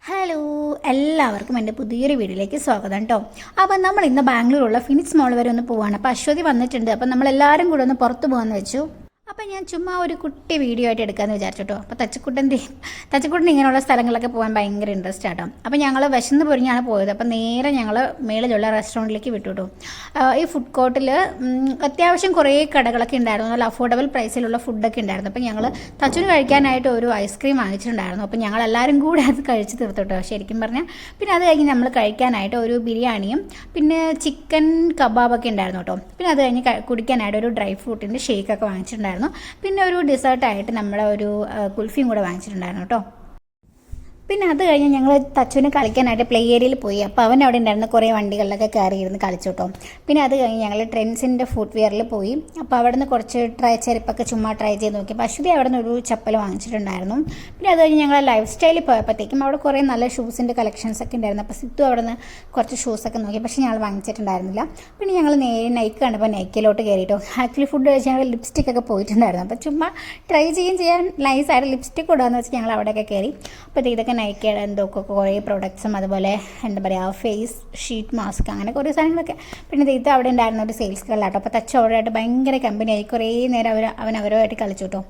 Hello, എല്ലാവർക്കും എൻ്റെ പുതിയൊരു വീഡിയോയിലേക്ക് സ്വാഗതം കേട്ടോ. അപ്പം നമ്മൾ ഇന്ന് ബാംഗ്ലൂരുള്ള ഫിനിക്സ് മോൾ വരെ ഒന്ന് പോവാണ്. അപ്പോൾ അശ്വതി വന്നിട്ടുണ്ട്. അപ്പം നമ്മളെല്ലാവരും കൂടെ ഒന്ന് പുറത്ത് പോകാമെന്ന് വെച്ചു. അപ്പം ഞാൻ ചുമ്മാ ഒരു കുട്ടി വീഡിയോ ആയിട്ട് എടുക്കാമെന്ന് വിചാരിച്ചു കേട്ടോ. അപ്പോൾ തച്ചക്കുട്ടൻ ഇങ്ങനെയുള്ള സ്ഥലങ്ങളിലൊക്കെ പോകാൻ ഭയങ്കര ഇൻട്രസ്റ്റ് ആട്ടോ. അപ്പോൾ ഞങ്ങൾ വിശന്ന് പൊരിഞ്ഞാണ് പോയത്. അപ്പം നേരെ ഞങ്ങൾ മേളിലുള്ള റെസ്റ്റോറൻറ്റിലേക്ക് വിട്ടു കേട്ടോ. ഈ ഫുഡ് കോർട്ടിൽ അത്യാവശ്യം കുറേ കടകളൊക്കെ ഉണ്ടായിരുന്നു. നല്ല അഫോർഡബിൾ പ്രൈസിലുള്ള ഫുഡൊക്കെ ഉണ്ടായിരുന്നു. അപ്പം ഞങ്ങൾ തച്ചുന് കഴിക്കാനായിട്ട് ഒരു ഐസ്ക്രീം വാങ്ങിച്ചിട്ടുണ്ടായിരുന്നു. അപ്പം ഞങ്ങൾ എല്ലാവരും കൂടെ അത് കഴിച്ച് തീർത്തു കേട്ടോ ശരിക്കും പറഞ്ഞാൽ. പിന്നെ അത് കഴിഞ്ഞ് നമ്മൾ കഴിക്കാനായിട്ട് ഒരു ബിരിയാണിയും പിന്നെ ചിക്കൻ കബാബൊക്കെ ഉണ്ടായിരുന്നു കേട്ടോ. പിന്നെ അത് കഴിഞ്ഞ് കുടിക്കാനായിട്ട് ഒരു ഡ്രൈ ഫ്രൂട്ടിൻ്റെ ഷേക്കൊക്കെ വാങ്ങിച്ചിട്ടുണ്ടായിരുന്നു. പിന്നെ ഒരു ഡെസേർട്ടായിട്ട് നമ്മുടെ ഒരു കുൽഫിയും കൂടെ വാങ്ങിച്ചിട്ടുണ്ടായിരുന്നു കേട്ടോ. പിന്നെ അത് കഴിഞ്ഞ് ഞങ്ങൾ തച്ചുവിന് കളിക്കാനായിട്ട് പ്ലേ ഏരിയയിൽ പോയി. അപ്പോൾ അവൻ അവിടെ ഉണ്ടായിരുന്ന കുറേ വണ്ടികളിലൊക്കെ കയറിയിരുന്ന് കളിച്ചു കേട്ടോ. പിന്നെ അത് കഴിഞ്ഞ് ഞങ്ങൾ ട്രെൻഡ്സിൻ്റെ ഫുഡ് വെയറിൽ പോയി. അപ്പോൾ അവിടെ നിന്ന് കുറച്ച് ചെരുപ്പൊക്കെ ചുമ്മാ ട്രൈ ചെയ്ത് നോക്കി. അപ്പോൾ അശ്വതി അവിടെ നിന്ന് ഒരു ചപ്പൽ വാങ്ങിച്ചിട്ടുണ്ടായിരുന്നു. പിന്നെ അത് കഴിഞ്ഞ് ഞങ്ങൾ ലൈഫ് സ്റ്റൈലിൽ പോയപ്പോഴത്തേക്കും അവിടെ കുറേ നല്ല ഷൂസിൻ്റെ കളക്ഷൻസ് ഒക്കെ ഉണ്ടായിരുന്നു. അപ്പോൾ സിത്തു അവിടെ നിന്ന് കുറച്ച് ഷൂസൊക്കെ നോക്കി, പക്ഷേ ഞങ്ങൾ വാങ്ങിച്ചിട്ടുണ്ടായിരുന്നില്ല. പിന്നെ ഞങ്ങൾ നേരെ നൈക്ക് കണ്ടപ്പോൾ നൈക്കിലോട്ട് കയറിയിട്ടോ. ആക്ച്വലി ഫുഡ് കഴിച്ച് ഞങ്ങൾ ലിപ്സ്റ്റിക്കൊക്കെ പോയിട്ടുണ്ടായിരുന്നു. അപ്പോൾ ചുമ്മാ ട്രൈ ചെയ്യാൻ നൈസായിട്ട് ലിപ്സ്റ്റിക് ഇടാമെന്ന് വെച്ച് ഞങ്ങൾ അവിടെയൊക്കെ കയറി. അപ്പോൾ ഇതൊക്കെ നൈക്കയുടെ എന്തൊക്കെ കുറേ പ്രൊഡക്ട്സും അതുപോലെ എന്താ പറയുക ഫേസ് ഷീറ്റ് മാസ്ക് അങ്ങനെ കുറേ സാധനങ്ങളൊക്കെ. പിന്നെ ഇത് അവിടെ ഉണ്ടായിരുന്ന ഒരു സെയിൽസ് ഗേളാട്ടോ. അപ്പോൾ തച്ചു അവരുമായിട്ട് ഭയങ്കര കമ്പനിയായി. കുറേ നേരം അവൻ അവരുമായിട്ട് കളിച്ചു കേട്ടോ.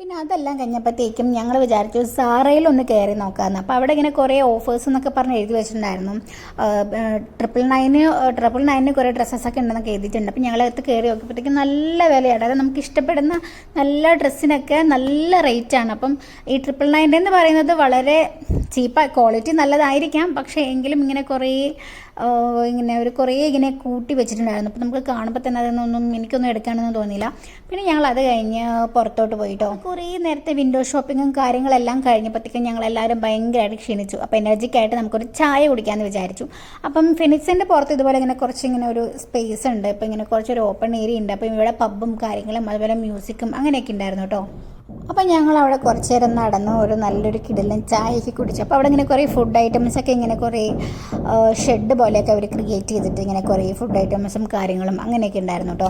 പിന്നെ അതെല്ലാം കഴിഞ്ഞപ്പോഴത്തേക്കും ഞങ്ങൾ വിചാരിച്ചു സാറയിലൊന്ന് കയറി നോക്കാമെന്ന്. അപ്പോൾ അവിടെ ഇങ്ങനെ കുറേ ഓഫേഴ്സ് എന്നൊക്കെ പറഞ്ഞ് എഴുതി വെച്ചിട്ടുണ്ടായിരുന്നു. 999 കുറേ ഡ്രസ്സസൊക്കെ ഉണ്ടെന്നൊക്കെ എഴുതിയിട്ടുണ്ട്. അപ്പോൾ ഞങ്ങളകത്ത് കയറി നോക്കിയപ്പോഴത്തേക്കും നല്ല വിലയാണ്. അതായത് നമുക്ക് ഇഷ്ടപ്പെടുന്ന നല്ല ഡ്രസ്സിനൊക്കെ നല്ല റേറ്റാണ്. അപ്പം ഈ 999 എന്ന് പറയുന്നത് വളരെ ചീപ്പാണ്. ക്വാളിറ്റി നല്ലതായിരിക്കാം, പക്ഷേ എങ്കിലും ഇങ്ങനെ കുറേ ഇങ്ങനെ കൂട്ടി വെച്ചിട്ടുണ്ടായിരുന്നു. അപ്പോൾ നമുക്ക് കാണുമ്പോൾ തന്നെ അതൊന്നും എനിക്കൊന്നും എടുക്കാനൊന്നും തോന്നിയില്ല. പിന്നെ ഞങ്ങൾ അത് കഴിഞ്ഞ് പുറത്തോട്ട് പോയിട്ടോ. കുറേ നേരത്തെ വിൻഡോ ഷോപ്പിങ്ങും കാര്യങ്ങളെല്ലാം കഴിഞ്ഞപ്പോഴത്തേക്കും ഞങ്ങളെല്ലാവരും ഭയങ്കരമായിട്ട് ക്ഷീണിച്ചു. അപ്പോൾ എനർജിക്കായിട്ട് നമുക്കൊരു ചായ കുടിക്കാമെന്ന് വിചാരിച്ചു. അപ്പം ഫിനിക്സിൻ്റെ പുറത്ത് ഇതുപോലെ ഇങ്ങനെ ഒരു സ്പേസ് ഉണ്ട്. ഇപ്പോൾ ഇങ്ങനെ കുറച്ചൊരു ഓപ്പൺ ഏരിയ ഉണ്ട്. അപ്പം ഇവിടെ പബ്ബും കാര്യങ്ങളും അതുപോലെ മ്യൂസിക്കും അങ്ങനെയൊക്കെ ഉണ്ടായിരുന്നു കേട്ടോ. അപ്പം ഞങ്ങൾ അവിടെ കുറച്ച് നേരം നടന്നു ഒരു നല്ലൊരു കിടലൻ ചായയൊക്കെ കുടിച്ചു. അപ്പോൾ അവിടെ ഇങ്ങനെ കുറേ ഫുഡ് ഐറ്റംസൊക്കെ ഇങ്ങനെ കുറേ ഷെഡ് പോലെയൊക്കെ അവർ ക്രിയേറ്റ് ചെയ്തിട്ട് ഇങ്ങനെ കുറേ ഫുഡ് ഐറ്റംസും കാര്യങ്ങളും അങ്ങനെയൊക്കെ ഉണ്ടായിരുന്നു കേട്ടോ.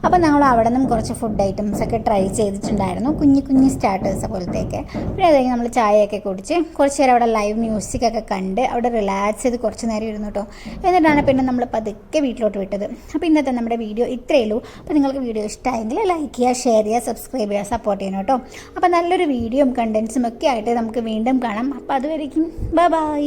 അപ്പോൾ ഞങ്ങൾ അവിടെ നിന്നും കുറച്ച് ഫുഡ് ഐറ്റംസൊക്കെ ട്രൈ ചെയ്തിട്ടുണ്ടായിരുന്നു, കുഞ്ഞു സ്റ്റാർട്ടേഴ്സ് പോലത്തെയൊക്കെ. പിന്നെ അത് കഴിഞ്ഞ് നമ്മൾ ചായയൊക്കെ കുടിച്ച് കുറച്ച് നേരം അവിടെ ലൈവ് മ്യൂസിക്കൊക്കെ കണ്ട് അവിടെ റിലാക്സ് ചെയ്ത് കുറച്ച് നേരം ഇരുന്നു കേട്ടോ. എന്നിട്ടാണ് പിന്നെ നമ്മൾ പതുക്കെ വീട്ടിലോട്ട് വിട്ടത്. അപ്പോൾ ഇന്നത്തെ നമ്മുടെ വീഡിയോ ഇത്രയേ ഉള്ളൂ. അപ്പോൾ നിങ്ങൾക്ക് വീഡിയോ ഇഷ്ടമായെങ്കിൽ ലൈക്ക് ചെയ്യുക, ഷെയർ ചെയ്യുക, സബ്സ്ക്രൈബ് ചെയ്യുക, സപ്പോർട്ട് ചെയ്യണം കേട്ടോ. അപ്പോൾ നല്ലൊരു വീഡിയോയും കണ്ടൻസും ഒക്കെ ആയിട്ട് നമുക്ക് വീണ്ടും കാണാം. അപ്പോൾ അതുവരേക്കും ബൈ.